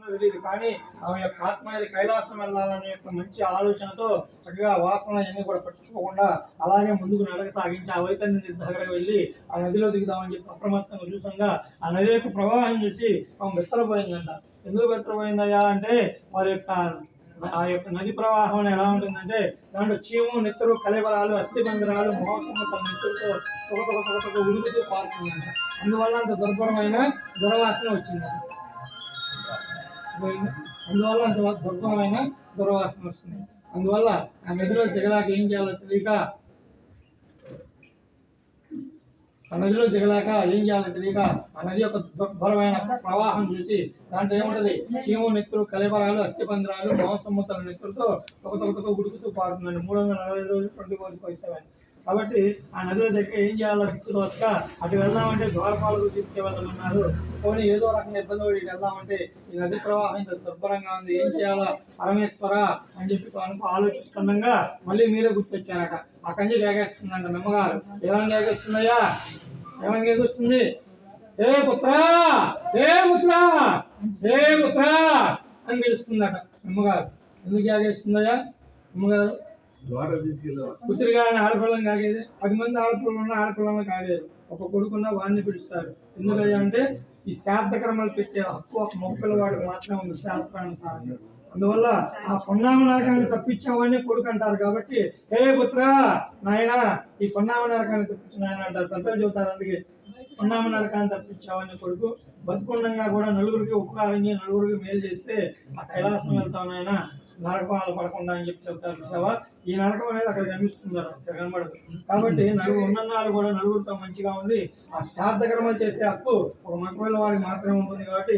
జరుగుతుందో తెలియదు, కానీ ఆమె యొక్క ఆత్మ అనేది కైలాసం వెళ్ళాలనే యొక్క మంచి ఆలోచనతో చక్కగా వాసన అన్ని కూడా పట్టించుకోకుండా అలాగే ముందుకు నడక సాగించి ఆ వైతన్య నది దగ్గర వెళ్ళి ఆ నదిలో దిగుదామని చెప్పి అప్రమత్తంగా చూసంగా ఆ నది యొక్క ప్రవాహం చూసి ఆమె బెత్తరపోయిందంట. ఎందుకు బెత్తరపోయిందయ్యా అంటే వారి యొక్క ఆ యొక్క నది ప్రవాహం ఎలా ఉంటుందంటే దాంట్లో చీము నెత్తరు కలెబరాలు అస్థిబంధరాలు మహోత్సవం తన నెత్తరుతో తొగతొగ ఉడుకుతూ పారుతుందంట. అందువల్ల అంత దుర్భరమైన దుర్వాసన వచ్చిందంట. అందువల్ల అంత దుర్భరమైన దుర్వాసన వస్తుంది. అందువల్ల ఆ నదిలో దిగలాక ఏం చేయాలో తెలియక ఆ నది యొక్క దుర్భరమైన ప్రవాహం చూసి దాంట్లో ఏముంటది, చీము నెత్తులు కలెబరాలు అస్థిబంధరాలు మాంసముతల నెత్తులతో తొగతొగ ఉడుకుతూ పారుతుందండి. 365 రోజులు 24/7. కాబట్టి ఆ నదిలో దగ్గర ఏం చేయాలో దిక్కుదోచక అటు వెళ్దామంటే ద్వారపాలకు తీసుకువెళ్ళమన్నారు. పోనీ ఏదో రకంగా ఇబ్బంది పడి వెళ్దామంటే ఈ నది ప్రవాహం ఇంత దుర్భరంగా ఉంది, ఏం చేయాలో పరమేశ్వర అని చెప్పి ఆలోచిస్తుండగా మళ్ళీ మీరే గుర్తొచ్చారట. ఆ కంజి కేకేస్తుందంట మెమ్మగారు. ఏమని కేకేస్తుందయ్యా, ఏమని కేకొస్తుంది? ఏ పుత్రా, ఏ పుత్రా, ఏ పుత్రా అని పిలుస్తుందట అమ్మగారు. ఎందుకు కేకేస్తుందయ్యా అమ్మగారు? పుత్రి కానీ ఆడపిల్లని కాగేది. 10 మంది ఆడపిల్లలు ఉన్న ఆడపిల్లని కాగేది. ఒక కొడుకున్న వాడిని పిలుస్తారు. ఎందుకయ్యా అంటే ఈ శ్రాద్ధకర్మలు పెట్టే హక్కు ఒక మగపిల్లవాడికి మాత్రమే ఉంది శాస్త్రానుసారంగా. అందువల్ల ఆ పొన్నామ నరకాన్ని తప్పించామని కొడుకు అంటారు. కాబట్టి హే పుత్ర నాయన ఈ పొన్నామ నరకాన్ని తప్పించిన ఆయన అంటారు, పెద్దలు చెబుతారు. అందుకే పొన్నామ నరకాన్ని తప్పించామని కొడుకు బతుకుండంగా కూడా నలుగురికి ఉపకారం చేసి నలుగురికి మేలు చేస్తే ఆ కైలాసం వెళ్తాం ఆయన నరకం పడకుండా అని చెప్పి చెప్తారు. చూసావా, ఈ నరకం అనేది అక్కడ కనిపిస్తున్నారు, కనబడదు. కాబట్టి నలుగురు ఉన్నన్నారు కూడా నలుగురితో మంచిగా ఉంది. ఆ శ్రాద్ధకర్మలు చేసే హక్కు ఒక మగపిల్ల వారికి మాత్రమే ఉంటుంది. కాబట్టి